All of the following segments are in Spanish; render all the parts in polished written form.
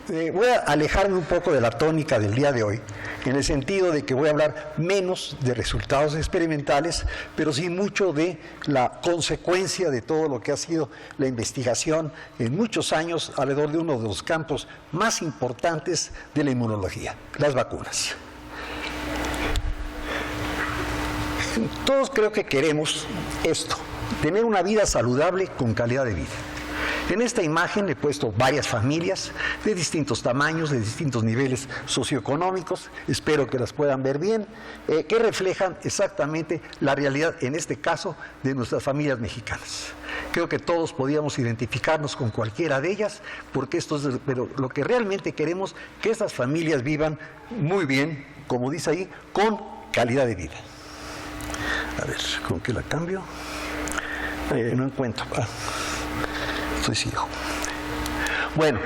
Voy a alejarme un poco de la tónica del día de hoy, en el sentido de que voy a hablar menos de resultados experimentales, pero sí mucho de la consecuencia de todo lo que ha sido la investigación en muchos años alrededor de uno de los campos más importantes de la inmunología, las vacunas. Todos creo que queremos esto, tener una vida saludable con calidad de vida. En esta imagen he puesto varias familias de distintos tamaños, de distintos niveles socioeconómicos, espero que las puedan ver bien, que reflejan exactamente la realidad, en este caso, de nuestras familias mexicanas. Creo que todos podíamos identificarnos con cualquiera de ellas, porque pero lo que realmente queremos es que estas familias vivan muy bien, como dice ahí, con calidad de vida. A ver, ¿con qué la cambio? No encuentro. Estoy ciego. Bueno,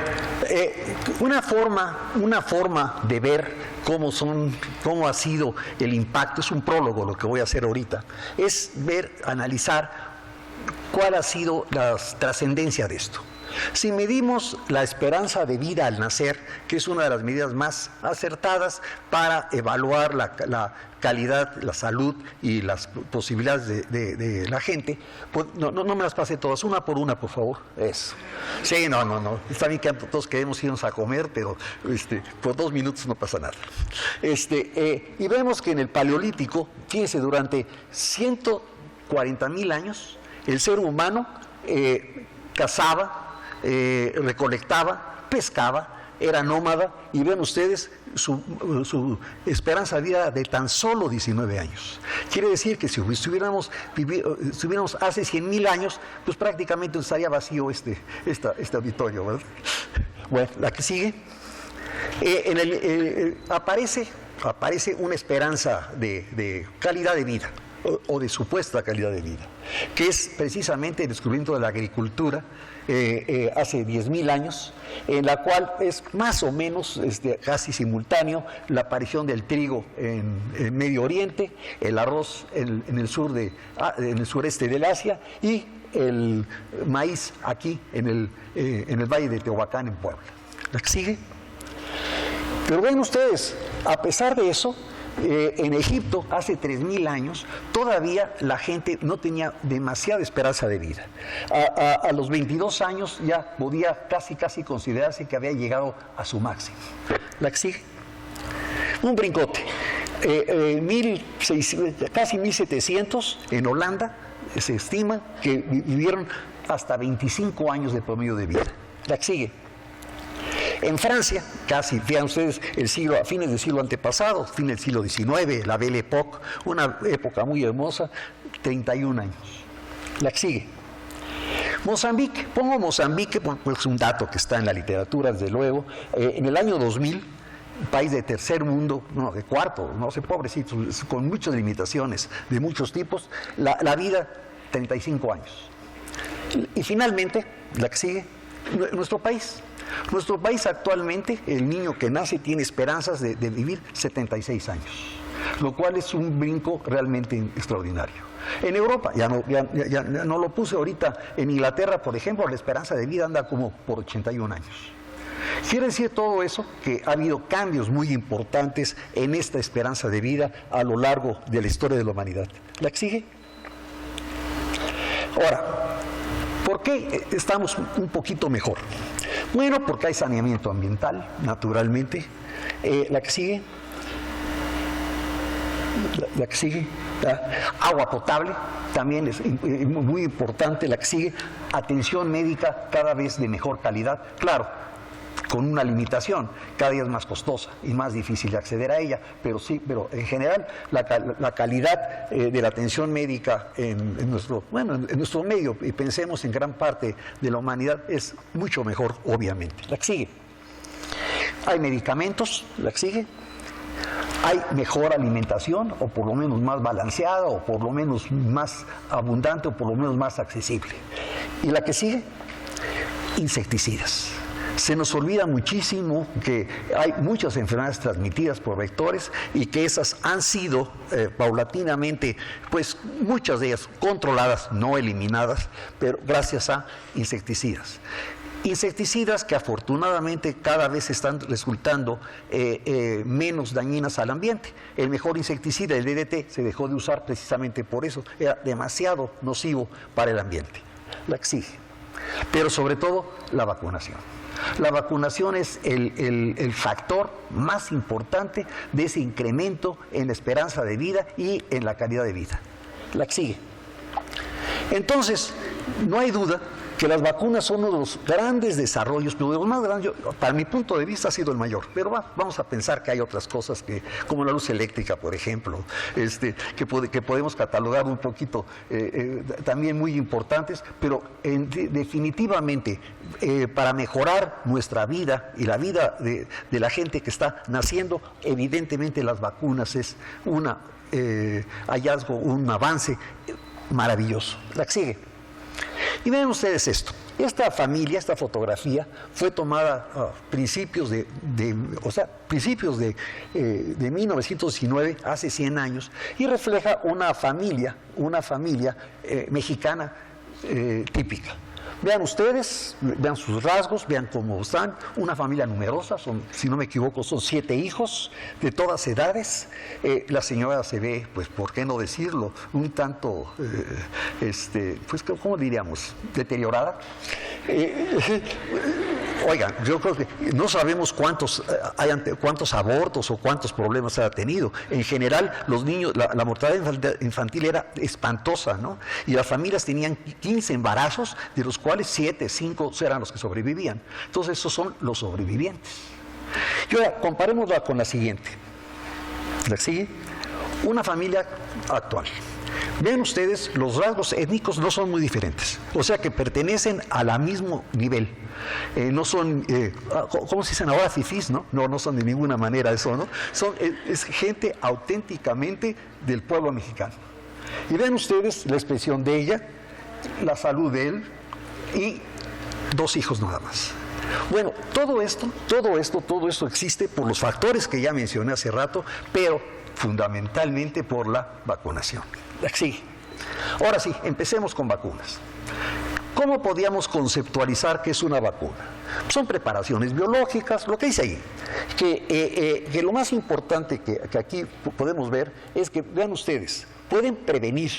una forma de ver cómo ha sido el impacto, es un prólogo lo que voy a hacer ahorita, es analizar cuál ha sido la trascendencia de esto. Si medimos la esperanza de vida al nacer, que es una de las medidas más acertadas para evaluar la calidad, la salud y las posibilidades de la gente, pues no me las pase todas, una por una, por favor. Eso. Sí, no. Está bien que todos queremos irnos a comer, pero por 2 minutos no pasa nada. Y vemos que en el Paleolítico, fíjense, durante 140,000 años, el ser humano cazaba, recolectaba, pescaba, era nómada, y ven ustedes su esperanza de vida de tan solo 19 años. Quiere decir que si estuviéramos hace 100,000 años, pues prácticamente estaría vacío este auditorio, ¿verdad? Bueno, la que sigue. Aparece una esperanza de calidad de vida, o de supuesta calidad de vida, que es precisamente el descubrimiento de la agricultura hace 10,000 años, en la cual es más o menos casi simultáneo la aparición del trigo en Medio Oriente, el arroz en el sureste del Asia y el maíz aquí en el Valle de Tehuacán, en Puebla. ¿La que sigue? Pero ven ustedes, a pesar de eso, en Egipto, hace 3,000 años, todavía la gente no tenía demasiada esperanza de vida. A los 22 años ya podía casi considerarse que había llegado a su máximo. ¿La que sigue? Un brincote. Casi 1,700 en Holanda, se estima que vivieron hasta 25 años de promedio de vida. ¿La que sigue? En Francia, casi, vean ustedes, a fines del siglo antepasado, fin del siglo XIX, la Belle Époque, una época muy hermosa, 31 años. La que sigue. Mozambique, pongo Mozambique, pues es un dato que está en la literatura, desde luego. En el año 2000, un país de tercer mundo, no, de cuarto, no sé, pobrecitos, con muchas limitaciones de muchos tipos, la vida, 35 años. Y finalmente, la que sigue, nuestro país. Nuestro país actualmente, el niño que nace tiene esperanzas de vivir 76 años, lo cual es un brinco realmente extraordinario. En Europa, ya no lo puse ahorita, en Inglaterra, por ejemplo, la esperanza de vida anda como por 81 años. Quiere decir todo eso que ha habido cambios muy importantes en esta esperanza de vida a lo largo de la historia de la humanidad. ¿La que sigue? Ahora, ¿por qué estamos un poquito mejor? Bueno, porque hay saneamiento ambiental, naturalmente. La que sigue. La que sigue. Agua potable, también es muy importante. La que sigue. Atención médica cada vez de mejor calidad. Claro, con una limitación, cada día es más costosa y más difícil de acceder a ella, pero en general la calidad de la atención médica en nuestro medio, y pensemos en gran parte de la humanidad, es mucho mejor, obviamente. La que sigue. Hay medicamentos, la que sigue. Hay mejor alimentación, o por lo menos más balanceada, o por lo menos más abundante, o por lo menos más accesible. Y la que sigue, insecticidas. Se nos olvida muchísimo que hay muchas enfermedades transmitidas por vectores y que esas han sido paulatinamente, pues muchas de ellas controladas, no eliminadas, pero gracias a insecticidas. Insecticidas que afortunadamente cada vez están resultando menos dañinas al ambiente. El mejor insecticida, el DDT, se dejó de usar precisamente por eso. Era demasiado nocivo para el ambiente. La exige. Pero sobre todo, la vacunación. La vacunación es el factor más importante de ese incremento en la esperanza de vida y en la calidad de vida. La exige. Entonces, no hay duda que las vacunas son uno de los grandes desarrollos, pero de los más grandes, para mi punto de vista ha sido el mayor, pero vamos a pensar que hay otras cosas como la luz eléctrica, por ejemplo, que podemos catalogar un poquito también muy importantes, pero definitivamente para mejorar nuestra vida y la vida de la gente que está naciendo, evidentemente las vacunas es un hallazgo, un avance maravilloso. La que sigue. Y vean ustedes esto. Esta familia, esta fotografía, fue tomada a principios de 1919, hace 100 años, y refleja una familia mexicana típica. Vean ustedes, vean sus rasgos, vean cómo están. Una familia numerosa, si no me equivoco, son 7 hijos de todas edades. La señora se ve, pues, ¿por qué no decirlo? Un tanto, pues, ¿cómo diríamos? Deteriorada. Oigan, yo creo que no sabemos cuántos abortos o cuántos problemas ha tenido. En general, los niños, la mortalidad infantil era espantosa, ¿no? Y las familias tenían 15 embarazos, de los cuales 5 eran los que sobrevivían. Entonces, esos son los sobrevivientes. Y ahora, comparémosla con la siguiente. ¿La sigue? Una familia actual. Vean ustedes, los rasgos étnicos no son muy diferentes, o sea que pertenecen al mismo nivel. No son, ¿cómo se dicen ahora? Fifís, ¿no? No son de ninguna manera eso, ¿no? Es gente auténticamente del pueblo mexicano. Y ven ustedes la expresión de ella, la salud de él y 2 hijos nada más. Bueno, todo esto existe por los factores que ya mencioné hace rato, pero fundamentalmente por la vacunación. Sí. Ahora sí, empecemos con vacunas. ¿Cómo podíamos conceptualizar qué es una vacuna? Son preparaciones biológicas, lo que dice ahí. Que lo más importante que aquí podemos ver es que, vean ustedes, pueden prevenir,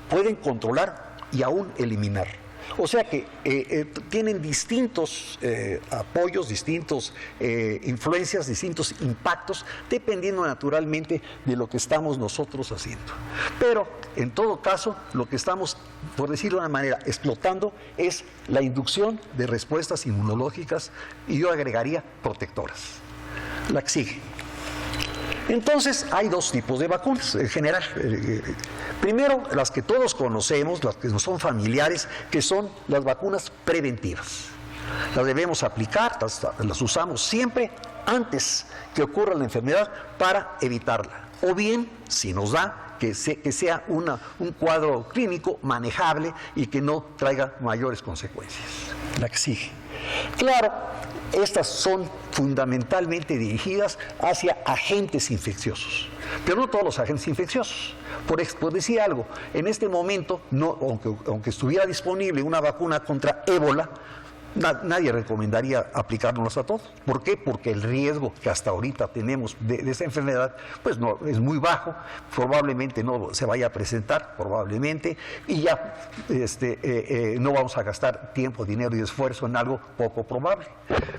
pueden controlar y aún eliminar. O sea que tienen distintos apoyos, distintos influencias, distintos impactos, dependiendo naturalmente de lo que estamos nosotros haciendo. Pero, en todo caso, lo que estamos, por decirlo de una manera, explotando es la inducción de respuestas inmunológicas y yo agregaría protectoras. La que sigue. Entonces, hay 2 tipos de vacunas en general. Primero, las que todos conocemos, las que nos son familiares, que son las vacunas preventivas. Las debemos aplicar, las usamos siempre antes que ocurra la enfermedad para evitarla. O bien, si nos da, que sea un cuadro clínico manejable y que no traiga mayores consecuencias. La que sigue. Claro, estas son fundamentalmente dirigidas hacia agentes infecciosos, pero no todos los agentes infecciosos. Por decir algo, en este momento, aunque estuviera disponible una vacuna contra ébola, nadie recomendaría aplicárnoslas a todos. ¿Por qué? Porque el riesgo que hasta ahorita tenemos de esa enfermedad, pues no, es muy bajo, probablemente no se vaya a presentar, probablemente, y ya no vamos a gastar tiempo, dinero y esfuerzo en algo poco probable.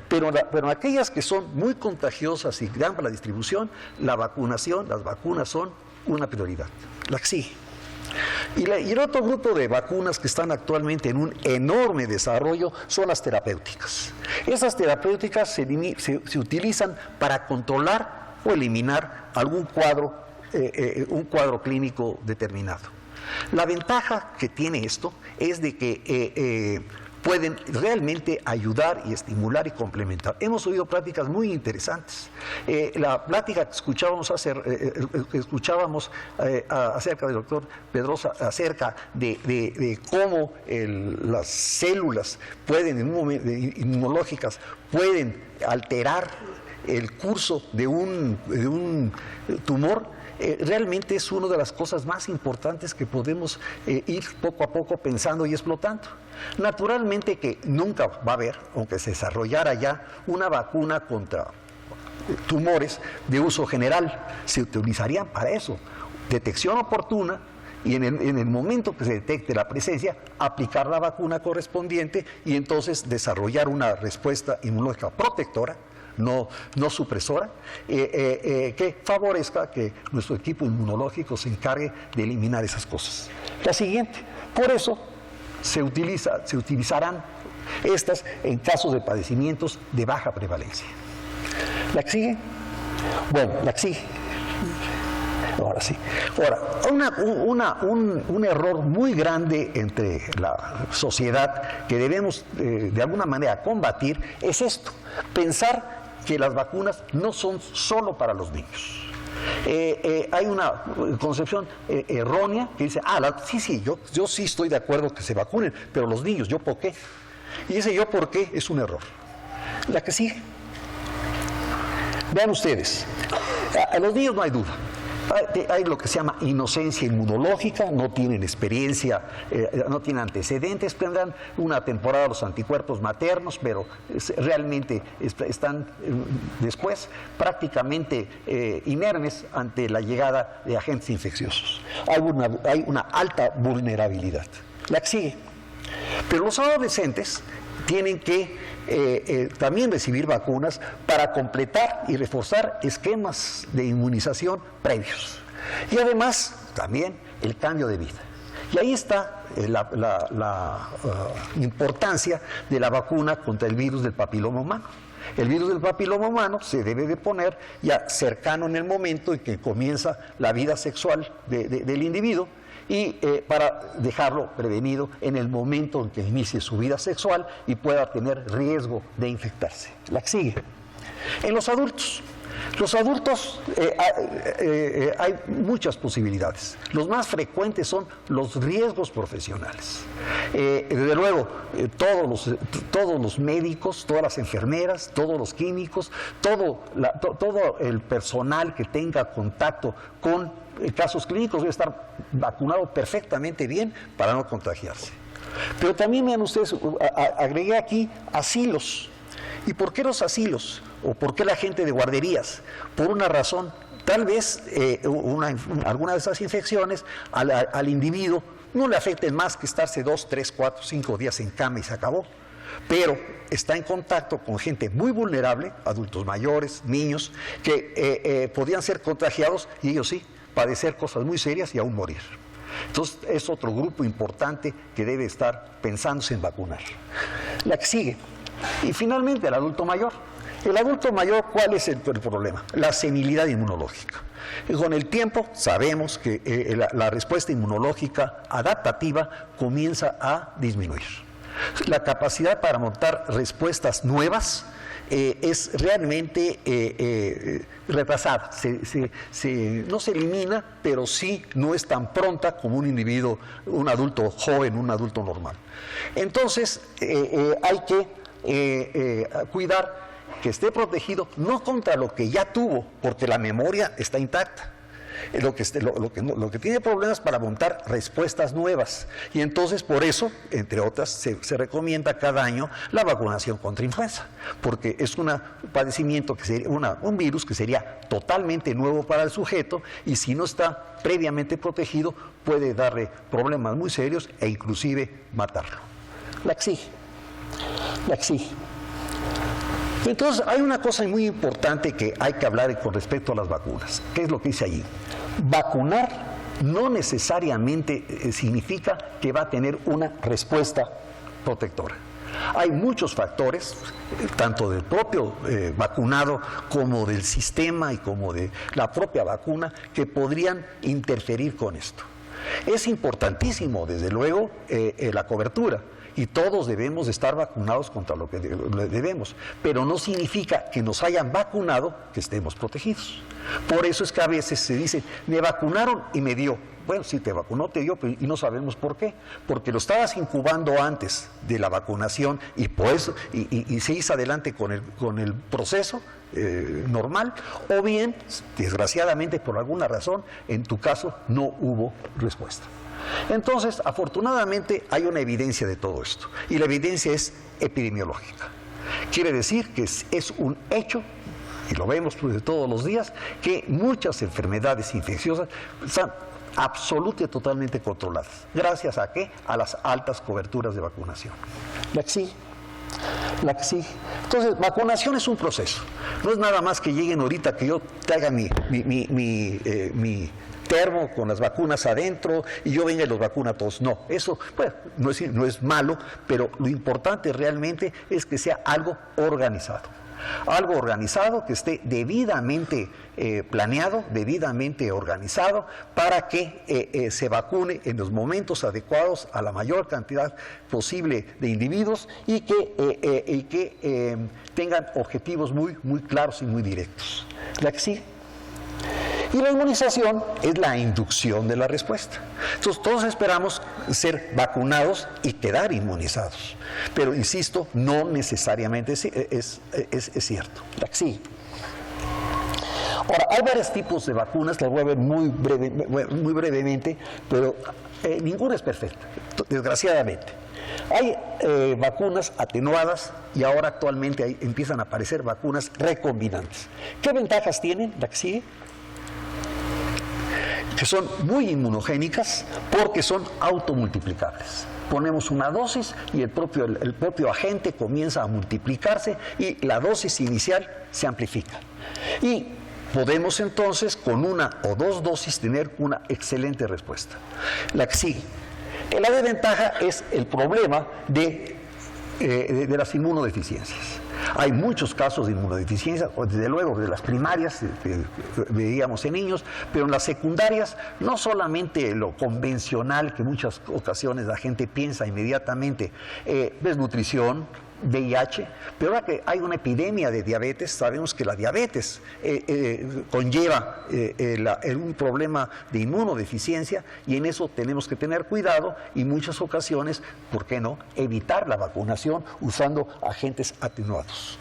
Pero aquellas que son muy contagiosas y dan para la distribución, las vacunas son una prioridad. La que sigue. Y el otro grupo de vacunas que están actualmente en un enorme desarrollo son las terapéuticas. Esas terapéuticas se utilizan para controlar o eliminar algún un cuadro clínico determinado. La ventaja que tiene esto es de que pueden realmente ayudar y estimular y complementar. Hemos oído pláticas muy interesantes. La plática que escuchábamos acerca del doctor Pedrosa, acerca de cómo las células inmunológicas pueden alterar el curso de un tumor, realmente es una de las cosas más importantes que podemos ir poco a poco pensando y explotando. Naturalmente que nunca va a haber, aunque se desarrollara ya, una vacuna contra tumores de uso general. Se utilizarían para eso, detección oportuna, y en el momento que se detecte la presencia, aplicar la vacuna correspondiente y entonces desarrollar una respuesta inmunológica protectora, no supresora, que favorezca que nuestro equipo inmunológico se encargue de eliminar esas cosas. La siguiente, por eso se utilizarán estas en casos de padecimientos de baja prevalencia. ¿La que sigue? Bueno, la que sigue. Ahora sí. Ahora, un error muy grande entre la sociedad que debemos de alguna manera combatir es esto: pensar que las vacunas no son solo para los niños. Hay una concepción errónea que dice, yo sí estoy de acuerdo que se vacunen, pero los niños, ¿yo por qué? Y ese yo por qué es un error. La que sigue. Vean ustedes, a los niños no hay duda. Hay lo que se llama inocencia inmunológica, no tienen experiencia, no tienen antecedentes, tendrán una temporada los anticuerpos maternos, pero realmente están después prácticamente inermes ante la llegada de agentes infecciosos. Hay una alta vulnerabilidad. La que sigue. Pero los adolescentes tienen que también recibir vacunas para completar y reforzar esquemas de inmunización previos. Y además, también el cambio de vida. Y ahí está la importancia de la vacuna contra el virus del papiloma humano. El virus del papiloma humano se debe de poner ya cercano en el momento en que comienza la vida sexual del individuo, y para dejarlo prevenido en el momento en que inicie su vida sexual y pueda tener riesgo de infectarse. La que sigue. En los adultos hay muchas posibilidades. Los más frecuentes son los riesgos profesionales. Desde luego, todos los médicos, todas las enfermeras, todos los químicos, todo el personal que tenga contacto con casos clínicos debe estar vacunado perfectamente bien para no contagiarse. Pero también, vean ustedes, agregué aquí asilos. ¿Y por qué los asilos? ¿O por qué la gente de guarderías? Por una razón, tal vez alguna de esas infecciones al individuo no le afecten más que estarse 2, 3, 4, 5 días en cama y se acabó. Pero está en contacto con gente muy vulnerable, adultos mayores, niños, que podían ser contagiados y ellos sí, padecer cosas muy serias y aún morir. Entonces es otro grupo importante que debe estar pensándose en vacunar. La que sigue. Y finalmente el adulto mayor. El adulto mayor, ¿cuál es el problema? La senilidad inmunológica. Con el tiempo sabemos que la respuesta inmunológica adaptativa comienza a disminuir. La capacidad para montar respuestas nuevas es realmente retrasada. No se elimina, pero sí no es tan pronta como un individuo, un adulto joven, un adulto normal. Entonces hay que cuidar que esté protegido no contra lo que ya tuvo, porque la memoria está intacta. Lo que tiene problemas para montar respuestas nuevas. Y entonces, por eso, entre otras, se recomienda cada año la vacunación contra influenza, porque es un padecimiento que sería un virus que sería totalmente nuevo para el sujeto, y si no está previamente protegido, puede darle problemas muy serios e inclusive matarlo. La que sigue. Entonces, hay una cosa muy importante que hay que hablar con respecto a las vacunas. ¿Qué es lo que dice allí? Vacunar no necesariamente significa que va a tener una respuesta protectora. Hay muchos factores, tanto del propio vacunado como del sistema y como de la propia vacuna, que podrían interferir con esto. Es importantísimo, desde luego, la cobertura. Y todos debemos estar vacunados contra lo que debemos, pero no significa que nos hayan vacunado que estemos protegidos. Por eso es que a veces se dice, me vacunaron y me dio. Bueno, si te vacunó, te dio, y no sabemos por qué. Porque lo estabas incubando antes de la vacunación y, pues, y se hizo adelante con el proceso, normal, o bien, desgraciadamente, por alguna razón, en tu caso no hubo respuesta. Entonces, afortunadamente, hay una evidencia de todo esto, y la evidencia es epidemiológica. Quiere decir que es un hecho, y lo vemos de todos los días, que muchas enfermedades infecciosas están absoluta y totalmente controladas. ¿Gracias a qué? A las altas coberturas de vacunación. La que sigue. Entonces, vacunación es un proceso. No es nada más que lleguen ahorita que yo traiga mi termo con las vacunas adentro y yo venga y los vacuna a todos. No, eso bueno, no es malo, pero lo importante realmente es que sea algo organizado. Algo organizado que esté debidamente planeado, debidamente organizado, para que se vacune en los momentos adecuados a la mayor cantidad posible de individuos y que tengan objetivos muy claros y muy directos. La que sigue. Y la inmunización es la inducción de la respuesta. Entonces, todos esperamos ser vacunados y quedar inmunizados. Pero, insisto, no necesariamente es cierto. La que sigue. Ahora, hay varios tipos de vacunas, las voy a ver muy brevemente, pero ninguna es perfecta, desgraciadamente. Hay vacunas atenuadas y ahora actualmente empiezan a aparecer vacunas recombinantes. ¿Qué ventajas tienen? La que sigue. Que son muy inmunogénicas porque son automultiplicables. Ponemos una dosis y el propio agente comienza a multiplicarse y la dosis inicial se amplifica. Y podemos entonces con una o dos dosis tener una excelente respuesta. La que sigue. La desventaja es el problema de las inmunodeficiencias. Hay muchos casos de inmunodeficiencia, desde luego de las primarias, veíamos en niños, pero en las secundarias, no solamente lo convencional que en muchas ocasiones la gente piensa inmediatamente, desnutrición, VIH, pero ahora que hay una epidemia de diabetes, sabemos que la diabetes conlleva un problema de inmunodeficiencia y en eso tenemos que tener cuidado y en muchas ocasiones, ¿por qué no?, evitar la vacunación usando agentes atenuados.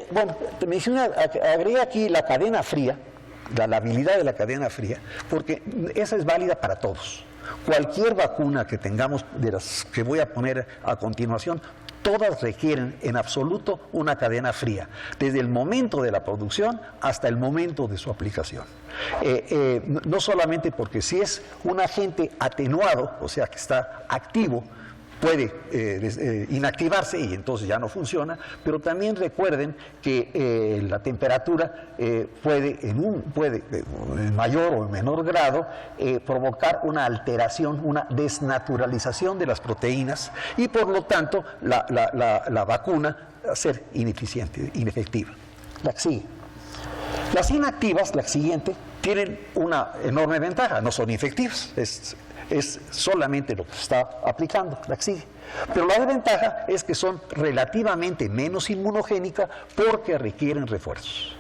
Bueno, te mencioné, agregué aquí la cadena fría, la habilidad de la cadena fría, porque esa es válida para todos. Cualquier vacuna que tengamos, de las que voy a poner a continuación, todas requieren en absoluto una cadena fría, desde el momento de la producción hasta el momento de su aplicación. No solamente porque si es un agente atenuado, o sea que está activo, puede inactivarse y entonces ya no funciona, pero también recuerden que la temperatura puede en mayor o en menor grado provocar una alteración, una desnaturalización de las proteínas y por lo tanto la vacuna va a ser ineficiente, inefectiva. La que sigue. Las inactivas, la siguiente, tienen una enorme ventaja, no son infectivas, es solamente lo que se está aplicando, la que sigue. Pero la desventaja es que son relativamente menos inmunogénicas porque requieren refuerzos.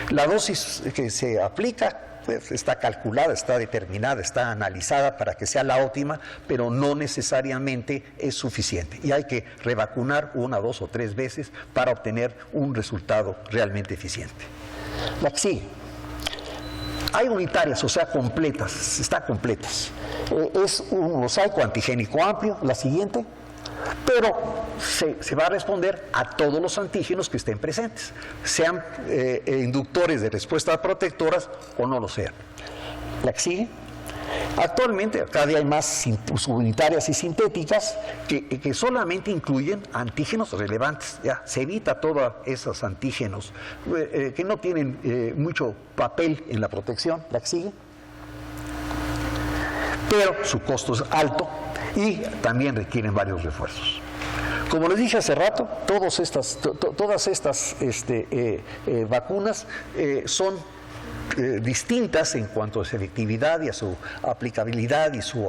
La dosis que se aplica pues, está calculada, está determinada, está analizada para que sea la óptima, pero no necesariamente es suficiente. Y hay que revacunar 1, 2 o 3 veces para obtener un resultado realmente eficiente. La que sigue. Hay unitarias, o sea, completas, están completas. Es un mosaico antigénico amplio, la siguiente, pero se va a responder a todos los antígenos que estén presentes, sean inductores de respuestas protectoras o no lo sean. La que sigue. Actualmente cada día hay más subunitarias y sintéticas que solamente incluyen antígenos relevantes. Ya se evita todos esos antígenos que no tienen mucho papel en la protección. La que sigue. Pero su costo es alto y también requieren varios refuerzos. Como les dije hace rato, todas estas vacunas son distintas en cuanto a selectividad y a su aplicabilidad y su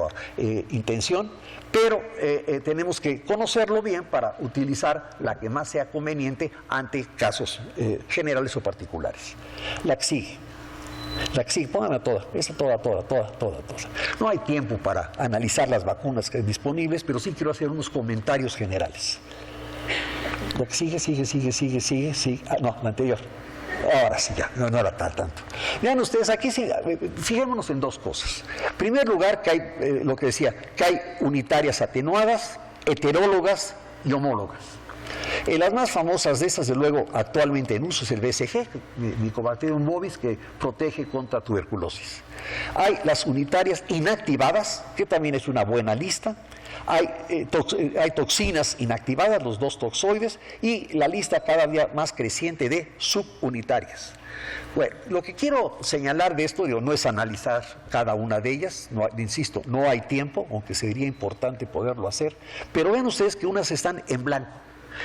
intención, pero tenemos que conocerlo bien para utilizar la que más sea conveniente ante casos generales o particulares. La que sigue. La que sigue, pónganla toda, esa toda. No hay tiempo para analizar las vacunas que hay disponibles, pero sí quiero hacer unos comentarios generales. La que sigue. Ah, no, la anterior. Ahora sí, ya, no era tanto. Vean ustedes, aquí sí, fijémonos en dos cosas. En primer lugar, que hay, lo que decía, que hay unitarias atenuadas, heterólogas y homólogas. Las más famosas de esas, de luego, actualmente en uso es el BCG, Mycobacterium bovis, que protege contra tuberculosis. Hay las unitarias inactivadas, que también es una buena lista. Hay toxinas inactivadas, los 2 toxoides, y la lista cada día más creciente de subunitarias. Bueno, lo que quiero señalar de esto, no es analizar cada una de ellas, insisto, no hay tiempo, aunque sería importante poderlo hacer, pero vean ustedes que unas están en blanco.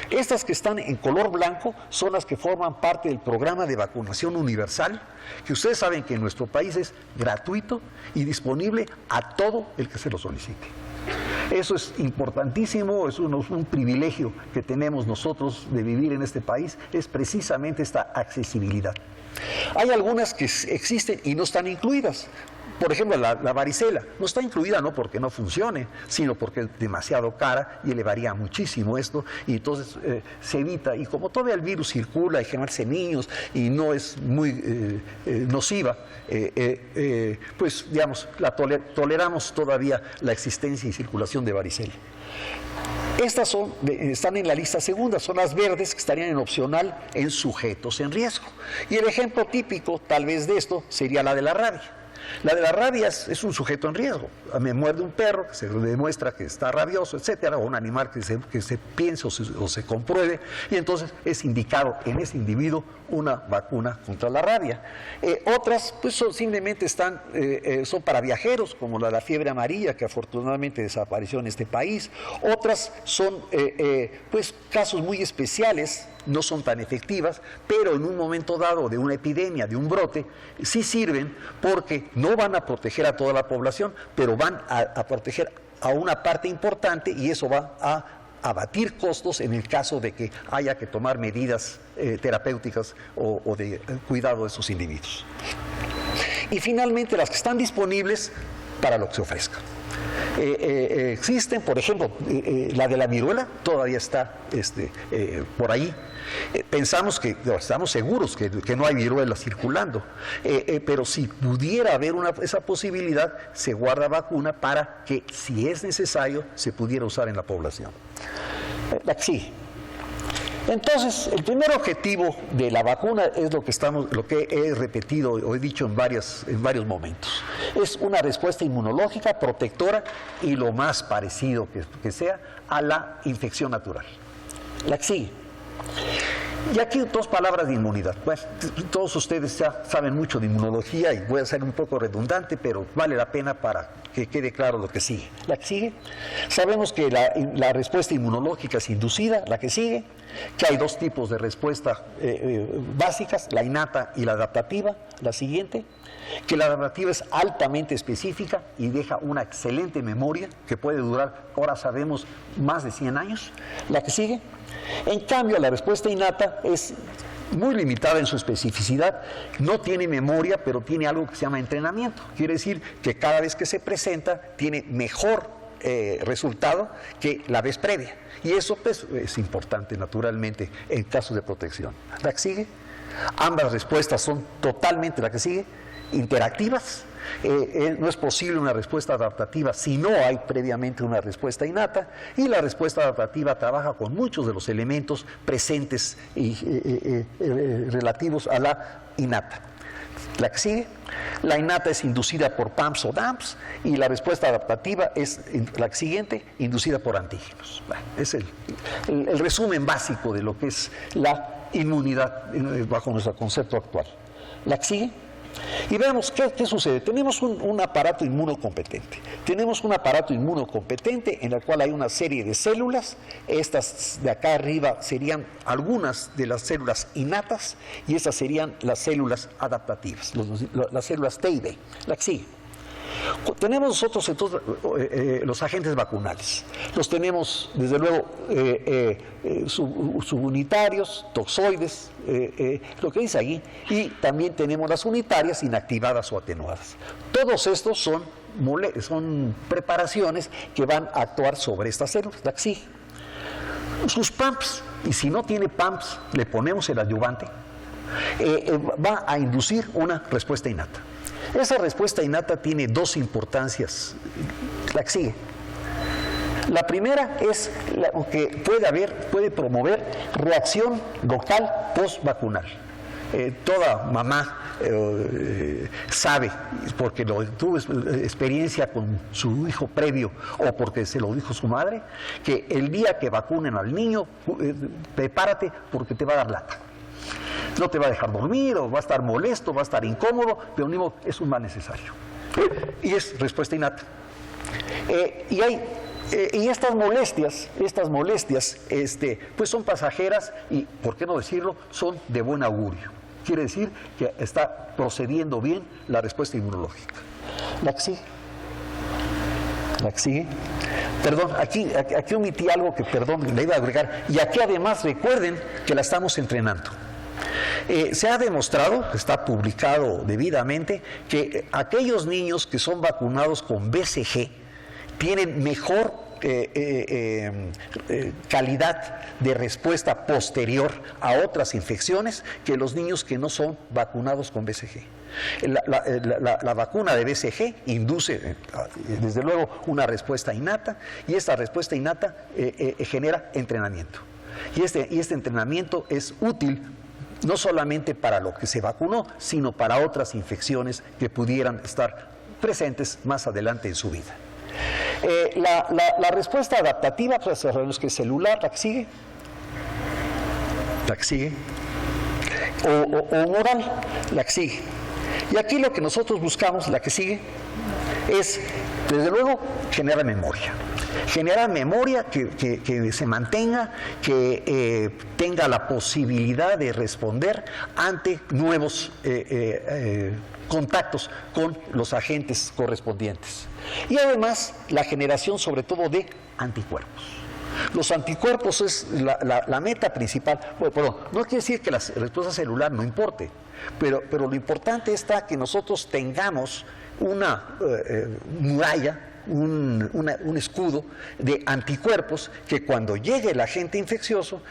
Estas que están en color blanco son las que forman parte del programa de vacunación universal, que ustedes saben que en nuestro país es gratuito y disponible a todo el que se lo solicite. Eso es importantísimo, es un privilegio que tenemos nosotros de vivir en este país, es precisamente esta accesibilidad. Hay algunas que existen y no están incluidas. Por ejemplo, la varicela no está incluida no porque no funcione, sino porque es demasiado cara y elevaría muchísimo esto, y entonces se evita. Y como todavía el virus circula y generarse en niños y no es muy nociva, pues digamos, toleramos todavía la existencia y circulación de varicela. Estas están en la lista segunda, son las verdes que estarían en opcional en sujetos en riesgo. Y el ejemplo típico tal vez de esto sería la de la rabia. La de la rabia es un sujeto en riesgo. Me muerde un perro, que se demuestra que está rabioso, etcétera, o un animal que se piense o se compruebe, y entonces es indicado en ese individuo una vacuna contra la rabia. Otras, pues simplemente son para viajeros, como la de la fiebre amarilla, que afortunadamente desapareció en este país. Otras son, pues, casos muy especiales, no son tan efectivas, pero en un momento dado de una epidemia, de un brote, sí sirven porque no van a proteger a toda la población, pero van a proteger a una parte importante, y eso va a abatir costos en el caso de que haya que tomar medidas terapéuticas o de cuidado de esos individuos. Y finalmente las que están disponibles para lo que se ofrezca. Existen, por ejemplo, la de la viruela todavía está por ahí. Pensamos que, estamos seguros que no hay viruela circulando, pero si pudiera haber esa posibilidad, se guarda vacuna para que, si es necesario, se pudiera usar en la población. Sí. Entonces, el primer objetivo de la vacuna es lo que he repetido o he dicho en varios momentos. Es una respuesta inmunológica, protectora y lo más parecido que sea a la infección natural. La que sigue. Y aquí 2 palabras de inmunidad. Bueno, todos ustedes ya saben mucho de inmunología y voy a ser un poco redundante, pero vale la pena para que quede claro lo que sigue. La que sigue, sabemos que la respuesta inmunológica es inducida. La que sigue, que hay 2 tipos de respuesta básicas, la innata y la adaptativa. La siguiente, que la adaptativa es altamente específica y deja una excelente memoria que puede durar, ahora sabemos, más de 100 años. La que sigue, en cambio, la respuesta innata es muy limitada en su especificidad, no tiene memoria, pero tiene algo que se llama entrenamiento. Quiere decir que cada vez que se presenta tiene mejor resultado que la vez previa. Y eso, pues, es importante, naturalmente, en casos de protección. La que sigue, ambas respuestas son totalmente, la que sigue, interactivas. No es posible una respuesta adaptativa si no hay previamente una respuesta innata, y la respuesta adaptativa trabaja con muchos de los elementos presentes y relativos a la innata. La que sigue, la innata es inducida por PAMPs o DAMPs, y la respuesta adaptativa es la siguiente, inducida por antígenos. Bueno, es el resumen básico de lo que es la inmunidad bajo nuestro concepto actual. La que sigue. Y veamos qué sucede. Tenemos un aparato inmunocompetente. Tenemos un aparato inmunocompetente en el cual hay una serie de células. Estas de acá arriba serían algunas de las células innatas y estas serían las células adaptativas, las células T y B. La que sigue. Tenemos nosotros entonces los agentes vacunales. Los tenemos, desde luego, subunitarios, toxoides, lo que dice allí, y también tenemos las unitarias inactivadas o atenuadas. Todos estos son preparaciones que van a actuar sobre estas células. La que sigue. Sus PAMPs, y si no tiene PAMPs, le ponemos el adyuvante. va a inducir una respuesta innata. Esa respuesta innata tiene dos importancias, la que sigue. La primera es que puede promover reacción local post-vacunal. Toda mamá sabe, porque tuvo experiencia con su hijo previo o porque se lo dijo su madre, que el día que vacunen al niño, prepárate porque te va a dar lata. No te va a dejar dormir, o va a estar molesto, va a estar incómodo, pero ni modo, es un mal necesario. Y es respuesta innata. Y estas molestias, pues son pasajeras y, ¿por qué no decirlo?, son de buen augurio. Quiere decir que está procediendo bien la respuesta inmunológica. La que sigue. Perdón, aquí omití algo que, le iba a agregar. Y aquí además recuerden que la estamos entrenando. Se ha demostrado, está publicado debidamente, que aquellos niños que son vacunados con BCG tienen mejor calidad de respuesta posterior a otras infecciones que los niños que no son vacunados con BCG. La vacuna de BCG induce, desde luego, una respuesta innata, y esta respuesta innata genera entrenamiento. Y este entrenamiento es útil no solamente para lo que se vacunó, sino para otras infecciones que pudieran estar presentes más adelante en su vida. La respuesta adaptativa, pues sabemos que es celular, la que sigue, o moral, la que sigue. Y aquí lo que nosotros buscamos, la que sigue, es, desde luego, generar memoria. Generar memoria que se mantenga, que tenga la posibilidad de responder ante nuevos contactos con los agentes correspondientes. Y además, la generación sobre todo de anticuerpos. Los anticuerpos es la meta principal. Bueno, no quiere decir que la respuesta celular no importe, pero lo importante está que nosotros tengamos una muralla, un escudo de anticuerpos, que cuando llegue el agente infeccioso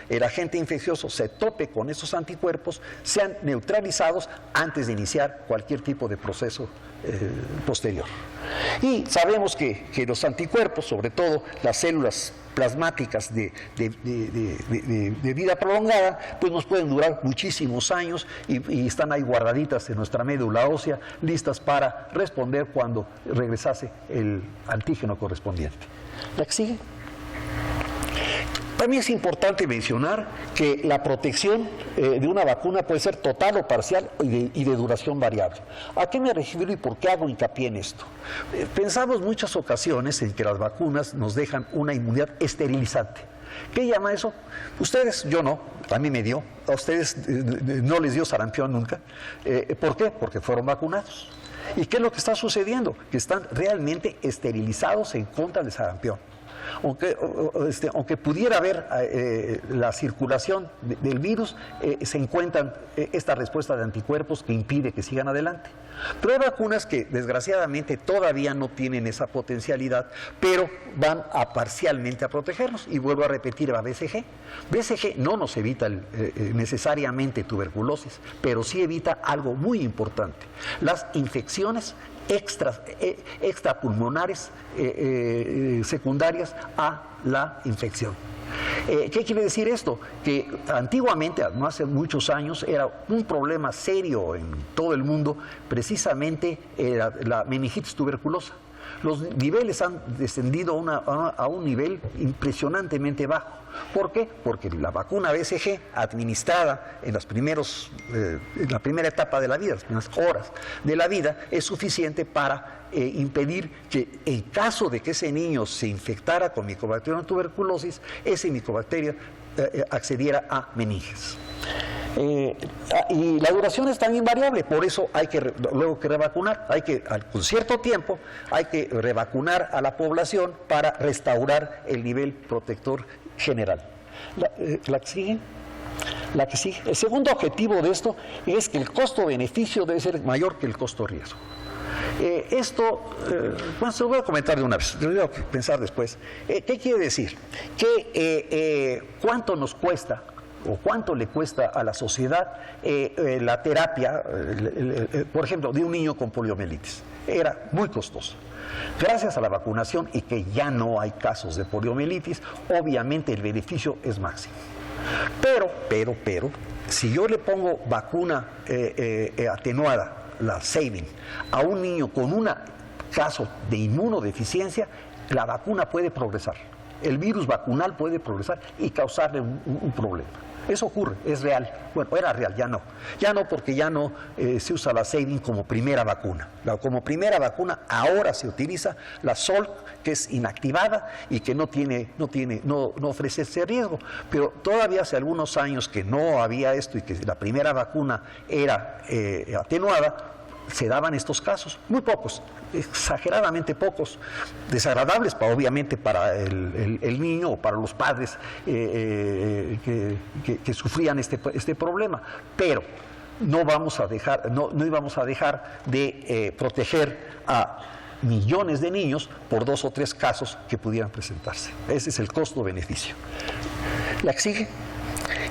se tope con esos anticuerpos, sean neutralizados antes de iniciar cualquier tipo de proceso posterior. Y sabemos que los anticuerpos, sobre todo las células plasmáticas de vida prolongada, pues nos pueden durar muchísimos años y están ahí guardaditas en nuestra médula ósea, listas para responder cuando regresase el antígeno correspondiente. ¿La que sigue? También es importante mencionar que la protección de una vacuna puede ser total o parcial y de duración variable. ¿A qué me refiero y por qué hago hincapié en esto? Pensamos muchas ocasiones en que las vacunas nos dejan una inmunidad esterilizante. ¿Qué llama eso? Ustedes, yo no, a mí me dio, a ustedes no les dio sarampión nunca. ¿Por qué? Porque fueron vacunados. ¿Y qué es lo que está sucediendo? Que están realmente esterilizados en contra del sarampión. Aunque pudiera haber la circulación del virus, se encuentran esta respuesta de anticuerpos que impide que sigan adelante. Pero hay vacunas que desgraciadamente todavía no tienen esa potencialidad, pero van parcialmente a protegernos. Y vuelvo a repetir, la BCG. BCG no nos evita necesariamente tuberculosis, pero sí evita algo muy importante: las infecciones extrapulmonares secundarias a la infección. ¿Qué quiere decir esto? Que antiguamente, no hace muchos años, era un problema serio en todo el mundo, precisamente la meningitis tuberculosa. Los niveles han descendido a un nivel impresionantemente bajo. ¿Por qué? Porque la vacuna BCG, administrada en la primera etapa de la vida, las primeras horas de la vida, es suficiente para impedir que, en caso de que ese niño se infectara con Mycobacterium tuberculosis, ese micobacteria accediera a meninges. Y la duración es tan invariable, por eso hay que luego que revacunar, con cierto tiempo hay que revacunar a la población para restaurar el nivel protector general. La que sigue. El segundo objetivo de esto es que el costo-beneficio debe ser mayor que el costo-riesgo. Se lo voy a comentar de una vez, lo voy a pensar después. ¿Qué quiere decir? Que ¿cuánto nos cuesta o cuánto le cuesta a la sociedad la terapia, por ejemplo, de un niño con poliomielitis. Era muy costoso. Gracias a la vacunación y que ya no hay casos de poliomielitis, obviamente el beneficio es máximo. Pero, si yo le pongo vacuna atenuada, la Sabin, a un niño con un caso de inmunodeficiencia, la vacuna puede progresar. El virus vacunal puede progresar y causarle un problema. Eso ocurre, es real. Bueno, era real, ya no. Ya no, porque ya no se usa la Sabin como primera vacuna. Como primera vacuna ahora se utiliza la Salk, que es inactivada y que no ofrece ese riesgo. Pero todavía hace algunos años que no había esto y que la primera vacuna era atenuada, se daban estos casos, muy pocos, exageradamente pocos, desagradables obviamente para el niño o para los padres que sufrían este problema, pero no íbamos a dejar de proteger a millones de niños por 2 o 3 casos que pudieran presentarse. Ese es el costo-beneficio. ¿La que sigue?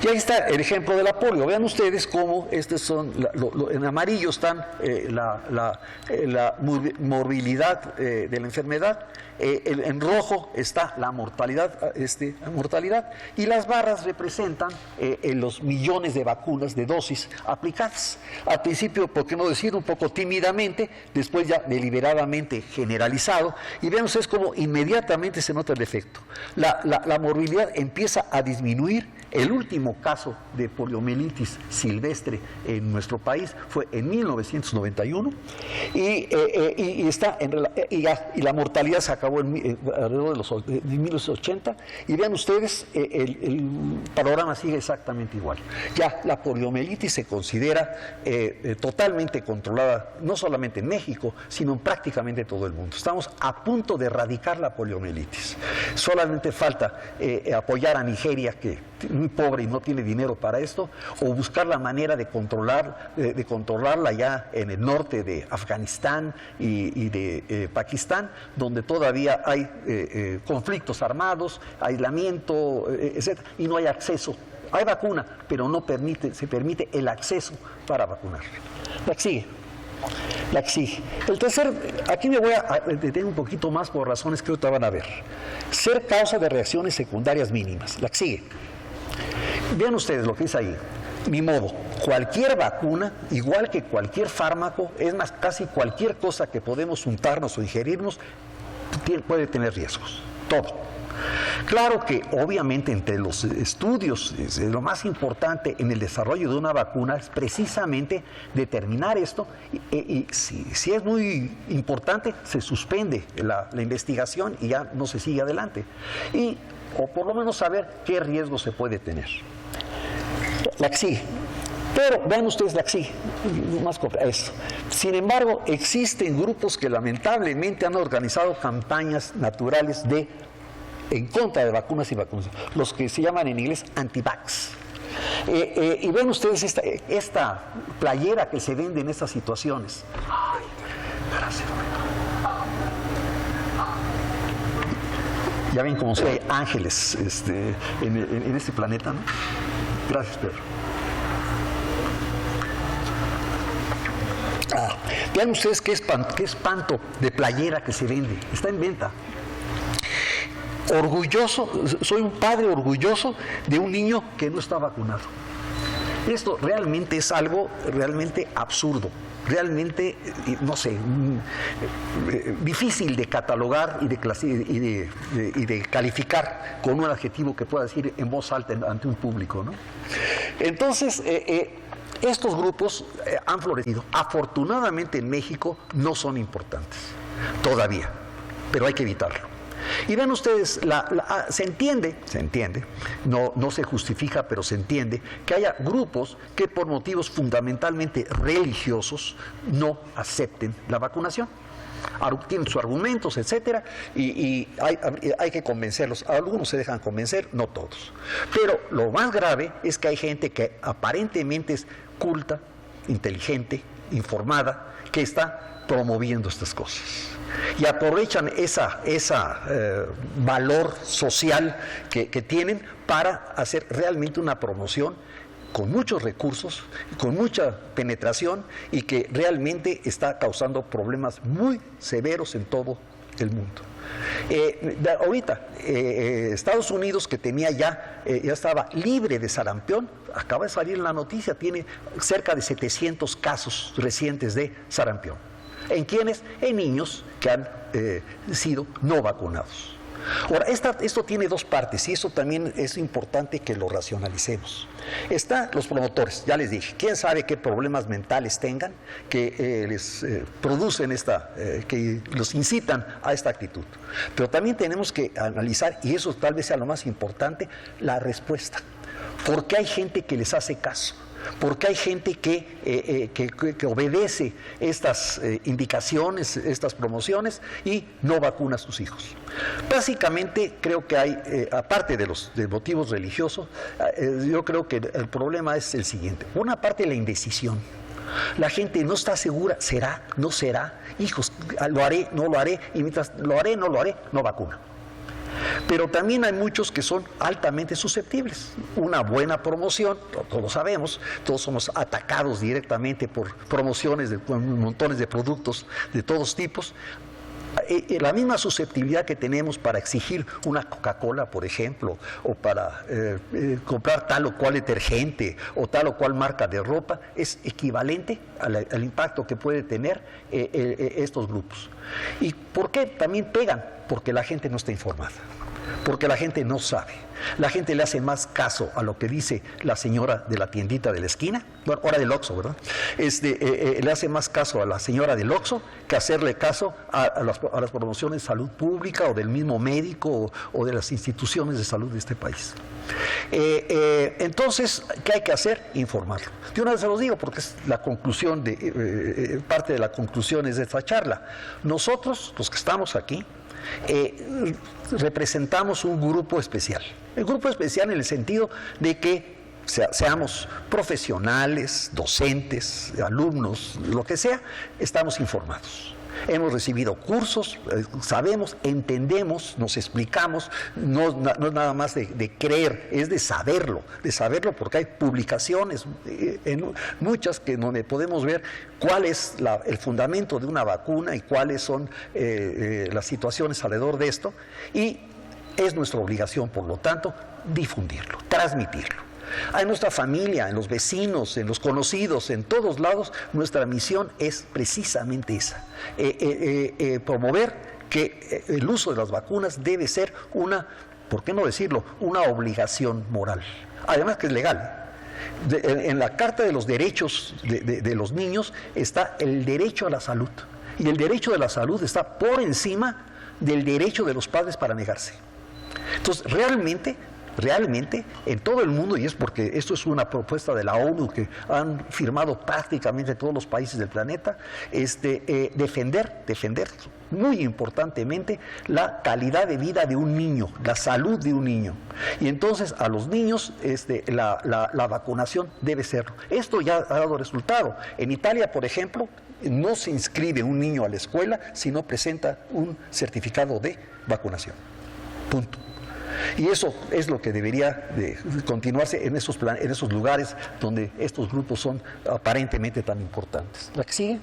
Y ahí está el ejemplo de la polio. Vean ustedes cómo en amarillo están la morbilidad de la enfermedad, en rojo está la mortalidad, y las barras representan los millones de vacunas, de dosis aplicadas. Al principio, por qué no decir, un poco tímidamente, después ya deliberadamente generalizado, y vean ustedes cómo inmediatamente se nota el efecto. La morbilidad empieza a disminuir. El último caso de poliomielitis silvestre en nuestro país fue en 1991 y la mortalidad se acabó alrededor de 1980, y vean ustedes, el panorama sigue exactamente igual. Ya la poliomielitis se considera totalmente controlada, no solamente en México, sino en prácticamente todo el mundo. Estamos a punto de erradicar la poliomielitis. Solamente falta apoyar a Nigeria, que muy pobre y no tiene dinero para esto, o buscar la manera de controlarla ya en el norte de Afganistán y de Pakistán, donde todavía hay conflictos armados, aislamiento, etc., y no hay acceso. Hay vacuna, pero se permite el acceso para vacunar. La que sigue. El tercer, aquí me voy a detener un poquito más por razones que ahorita van a ver. Ser causa de reacciones secundarias mínimas. La que sigue. Vean ustedes lo que dice ahí. Ni modo, cualquier vacuna, igual que cualquier fármaco, es más, casi cualquier cosa que podemos untarnos o ingerirnos, puede tener riesgos. Todo. Claro que obviamente entre los estudios, lo más importante en el desarrollo de una vacuna es precisamente determinar esto, y si es muy importante, se suspende la investigación y ya no se sigue adelante. O por lo menos saber qué riesgo se puede tener. La que sigue. Pero vean ustedes la que sigue. Esto. Sin embargo, existen grupos que lamentablemente han organizado campañas naturales en contra de vacunas y vacunación, los que se llaman en inglés anti-vax. Y ven ustedes esta playera que se vende en estas situaciones. Ay, gracias. Ya ven como si hay ángeles en este planeta, ¿no? Gracias, Pedro. Vean ustedes qué espanto de playera que se vende. Está en venta. Orgulloso, soy un padre orgulloso de un niño que no está vacunado. Esto realmente es algo realmente absurdo, realmente, no sé, difícil de catalogar y de calificar con un adjetivo que pueda decir en voz alta ante un público, ¿no? Entonces, estos grupos han florecido. Afortunadamente en México no son importantes todavía, pero hay que evitarlo. Y ven ustedes, se entiende, no se justifica, pero se entiende que haya grupos que por motivos fundamentalmente religiosos no acepten la vacunación. Tienen sus argumentos, etcétera, y hay que convencerlos. Algunos se dejan convencer, no todos. Pero lo más grave es que hay gente que aparentemente es culta, inteligente, informada, que está promoviendo estas cosas. y aprovechan valor social que tienen para hacer realmente una promoción con muchos recursos, con mucha penetración y que realmente está causando problemas muy severos en todo el mundo. Ahorita, Estados Unidos, que tenía ya estaba libre de sarampión, acaba de salir en la noticia, tiene cerca de 700 casos recientes de sarampión. ¿En quiénes? En niños que han sido no vacunados. Ahora, esto tiene dos partes y eso también es importante que lo racionalicemos. Están los promotores, ya les dije, quién sabe qué problemas mentales tengan que les producen que los incitan a esta actitud. Pero también tenemos que analizar, y eso tal vez sea lo más importante, la respuesta. ¿Por qué hay gente que les hace caso? Porque hay gente que obedece estas indicaciones, estas promociones y no vacuna a sus hijos. Básicamente creo que hay, aparte de motivos religiosos, yo creo que el problema es el siguiente. Una parte, la indecisión. La gente no está segura, ¿será? ¿No será? Hijos, ¿lo haré? ¿No lo haré? Y mientras lo haré, no vacuna. Pero también hay muchos que son altamente susceptibles. Una buena promoción, todos lo sabemos, todos somos atacados directamente por promociones de montones de productos de todos tipos. La misma susceptibilidad que tenemos para exigir una Coca-Cola, por ejemplo, o para comprar tal o cual detergente o tal o cual marca de ropa, es equivalente al impacto que puede tener estos grupos. ¿Y por qué también pegan? Porque la gente no está informada, porque la gente no sabe. La gente le hace más caso a lo que dice la señora de la tiendita de la esquina, bueno, ahora del Oxxo, ¿verdad? Le hace más caso a la señora del Oxxo que hacerle caso a las promociones de salud pública o del mismo médico o de las instituciones de salud de este país. Entonces, ¿qué hay que hacer? Informarlo. De una vez se los digo porque es la conclusión parte de la conclusión es de esta charla. Nosotros, los que estamos aquí, representamos un grupo especial. El grupo especial en el sentido de que seamos profesionales, docentes, alumnos, lo que sea, estamos informados. Hemos recibido cursos, sabemos, entendemos, nos explicamos, no es nada más de creer, es de saberlo porque hay publicaciones, muchas donde podemos ver cuál es el fundamento de una vacuna y cuáles son las situaciones alrededor de esto, y es nuestra obligación, por lo tanto, difundirlo, transmitirlo. En nuestra familia, en los vecinos, en los conocidos, en todos lados, nuestra misión es precisamente esa, promover que el uso de las vacunas debe ser ¿por qué no decirlo?, una obligación moral, además que es legal. En la Carta de los Derechos de los Niños está el derecho a la salud, y el derecho de la salud está por encima del derecho de los padres para negarse. Entonces, realmente en todo el mundo, y es porque esto es una propuesta de la ONU que han firmado prácticamente todos los países del planeta, defender muy importantemente la calidad de vida de un niño, la salud de un niño. Y entonces a los niños la vacunación debe serlo. Esto ya ha dado resultado. En Italia, por ejemplo, no se inscribe un niño a la escuela si no presenta un certificado de vacunación. Punto. Y eso es lo que debería de continuarse en esos lugares donde estos grupos son aparentemente tan importantes. ¿La que sigue?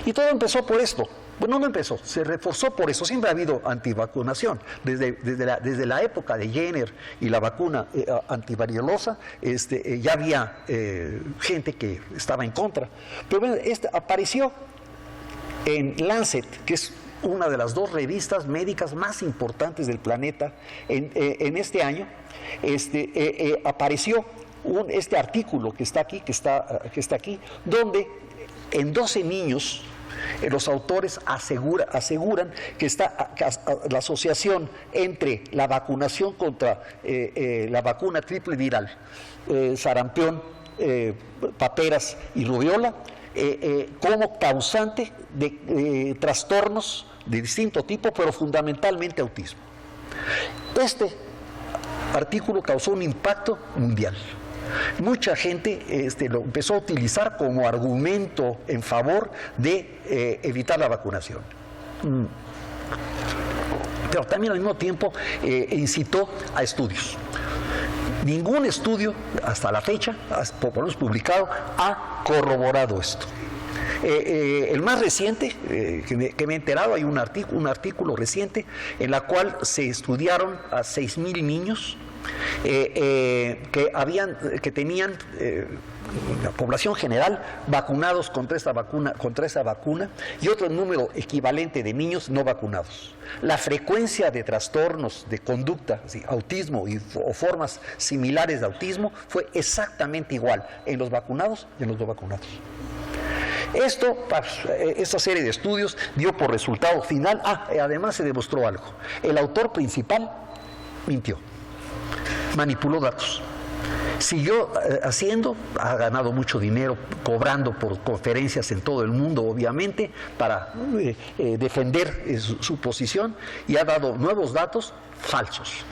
Y todo empezó por esto. Bueno, no empezó, se reforzó por eso. Siempre ha habido antivacunación. Desde la época de Jenner y la vacuna antivarielosa, ya había gente que estaba en contra. Pero bueno, apareció en Lancet, que es una de las dos revistas médicas más importantes del planeta en este año, apareció este artículo que está aquí, donde en 12 niños los autores aseguran que la asociación entre la vacunación contra la vacuna triple viral, sarampión, paperas y rubiola, como causante de trastornos de distinto tipo, pero fundamentalmente autismo. Este artículo causó un impacto mundial. Mucha gente lo empezó a utilizar como argumento en favor de evitar la vacunación. pero también al mismo tiempo incitó a estudios. Ningún estudio hasta la fecha, por lo menos publicado, ha corroborado esto. El más reciente, que me he enterado, hay un artículo reciente en la cual se estudiaron a 6,000 niños que tenían la población general vacunados contra esta vacuna y otro número equivalente de niños no vacunados. La frecuencia de trastornos de conducta, autismo o formas similares de autismo fue exactamente igual en los vacunados y en los no vacunados. Esta serie de estudios dio por resultado final, además se demostró algo. El autor principal mintió, manipuló datos. Siguió haciendo, ha ganado mucho dinero cobrando por conferencias en todo el mundo, obviamente, para defender su posición, y ha dado nuevos datos falsos,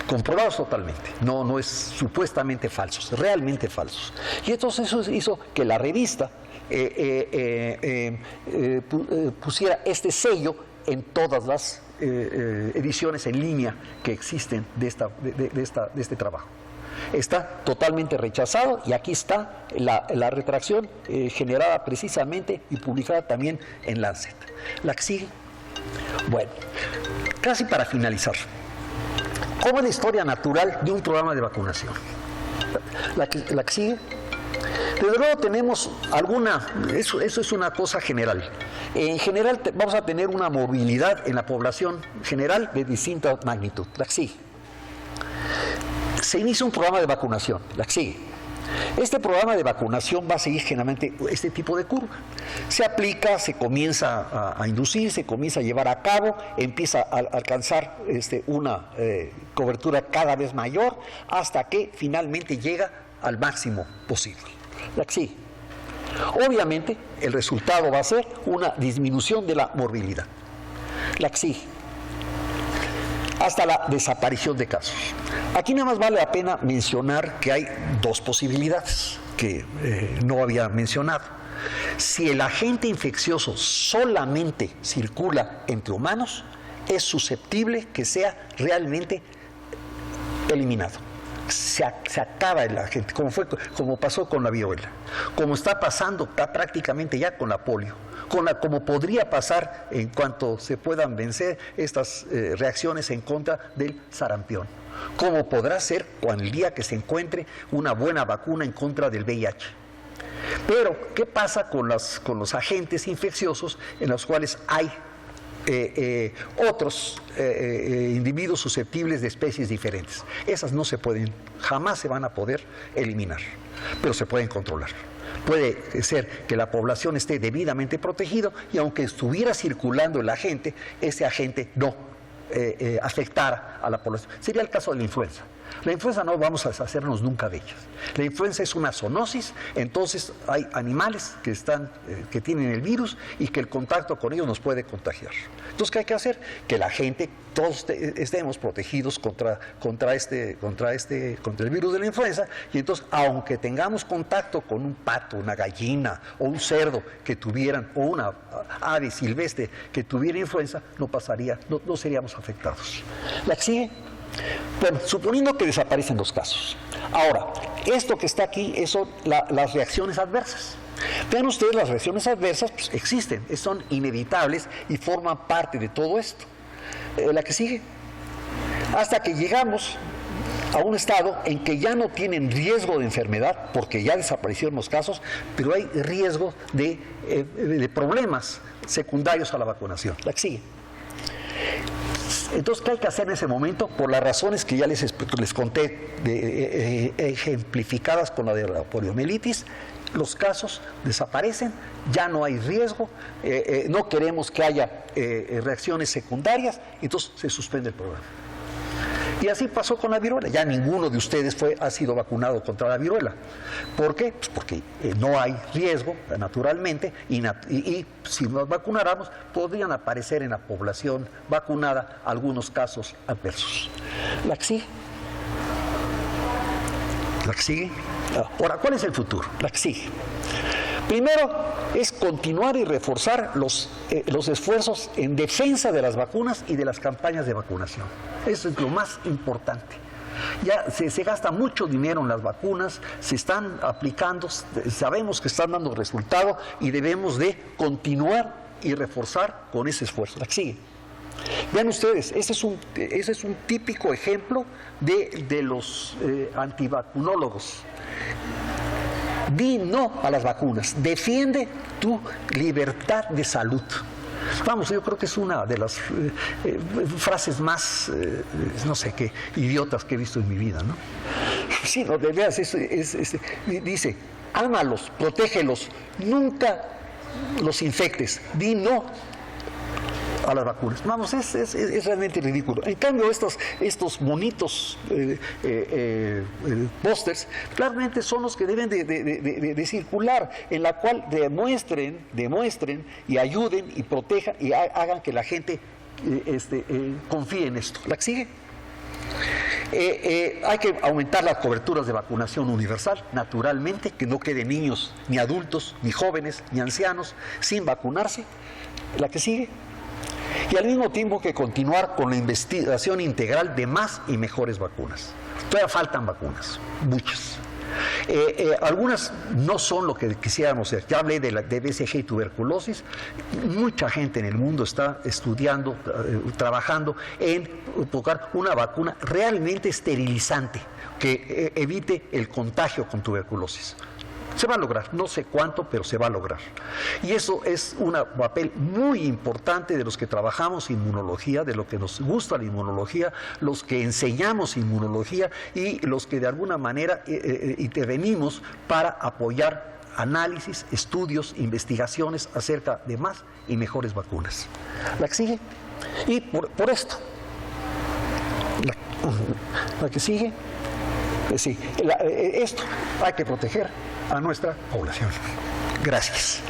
comprobados totalmente, no es supuestamente falsos, realmente falsos. Y entonces eso hizo que la revista pusiera este sello en todas las ediciones en línea que existen de este trabajo. Está totalmente rechazado, y aquí está la retracción generada precisamente y publicada también en Lancet. La que sigue. Bueno, casi para finalizar, ¿cómo es la historia natural de un programa de vacunación? La que sigue. Desde luego tenemos eso es una cosa general. En general vamos a tener una movilidad en la población general de distinta magnitud. La que sigue. Se inicia un programa de vacunación. La que sigue. Este programa de vacunación va a seguir generalmente este tipo de curva. Se aplica, se comienza a inducir, se comienza a llevar a cabo, empieza a alcanzar una cobertura cada vez mayor hasta que finalmente llega al máximo posible. La que sigue. Obviamente, el resultado va a ser una disminución de la morbilidad. La que sigue. Hasta la desaparición de casos. Aquí nada más vale la pena mencionar que hay dos posibilidades que no había mencionado. Si el agente infeccioso solamente circula entre humanos, es susceptible que sea realmente eliminado. Se acaba el agente, como pasó con la viruela, como está pasando prácticamente ya con la polio, como podría pasar en cuanto se puedan vencer estas reacciones en contra del sarampión, como podrá ser cuando el día que se encuentre una buena vacuna en contra del VIH. Pero, ¿qué pasa con los agentes infecciosos en los cuales hay otros individuos susceptibles de especies diferentes? Esas no se pueden, jamás se van a poder eliminar, pero se pueden controlar. Puede ser que la población esté debidamente protegido y aunque estuviera circulando el agente, ese agente no afectara a la población. Sería el caso de la influenza. La influenza no vamos a deshacernos nunca de ellas. La influenza es una zoonosis, entonces hay animales que tienen el virus y que el contacto con ellos nos puede contagiar. Entonces, ¿qué hay que hacer? Que la gente, todos estemos protegidos contra el virus de la influenza, y entonces, aunque tengamos contacto con un pato, una gallina o un cerdo que tuvieran, o una ave silvestre que tuviera influenza, no seríamos afectados. La que sigue. Bueno, suponiendo que desaparecen los casos. Ahora, esto que está aquí son las reacciones adversas. Vean ustedes, las reacciones adversas pues, existen, son inevitables y forman parte de todo esto. La que sigue. Hasta que llegamos a un estado en que ya no tienen riesgo de enfermedad, porque ya desaparecieron los casos, pero hay riesgo de problemas secundarios a la vacunación. La que sigue. Entonces, ¿qué hay que hacer en ese momento? Por las razones que ya les conté, ejemplificadas con la de la poliomielitis, los casos desaparecen, ya no hay riesgo, no queremos que haya reacciones secundarias, entonces se suspende el programa. Y así pasó con la viruela. Ya ninguno de ustedes ha sido vacunado contra la viruela. ¿Por qué? Pues porque no hay riesgo, naturalmente, y si nos vacunáramos, podrían aparecer en la población vacunada algunos casos adversos. La que sigue. La que sigue. Ahora, ¿cuál es el futuro? La que sigue. Primero es continuar y reforzar los esfuerzos en defensa de las vacunas y de las campañas de vacunación. Eso es lo más importante. Ya se gasta mucho dinero en las vacunas, se están aplicando, sabemos que están dando resultado y debemos de continuar y reforzar con ese esfuerzo. La que sigue. Vean ustedes, ese es un típico ejemplo de los antivacunólogos. Di no a las vacunas, defiende tu libertad de salud. Vamos, yo creo que es una de las frases más, no sé qué, idiotas que he visto en mi vida, ¿no? Sí, no, de veras, dice, ámalos, protégelos, nunca los infectes, di no a las vacunas. Vamos, es realmente ridículo. En cambio, estos bonitos pósters claramente son los que deben de circular, en la cual demuestren y ayuden y protejan y hagan que la gente confíe en esto. ¿La que sigue? Hay que aumentar las coberturas de vacunación universal, naturalmente, que no queden niños, ni adultos, ni jóvenes, ni ancianos sin vacunarse. ¿La que sigue? Y al mismo tiempo que continuar con la investigación integral de más y mejores vacunas. Todavía faltan vacunas, muchas. Algunas no son lo que quisiéramos ser. Ya hablé de BCG y tuberculosis. Mucha gente en el mundo está estudiando, trabajando en tocar una vacuna realmente esterilizante que evite el contagio con tuberculosis. Se va a lograr, no sé cuánto, pero se va a lograr. Y eso es un papel muy importante de los que trabajamos inmunología, de lo que nos gusta la inmunología, los que enseñamos inmunología y los que de alguna manera intervenimos para apoyar análisis, estudios, investigaciones acerca de más y mejores vacunas. La que sigue. Y por esto, la que sigue, sí, esto hay que proteger a nuestra población. Gracias.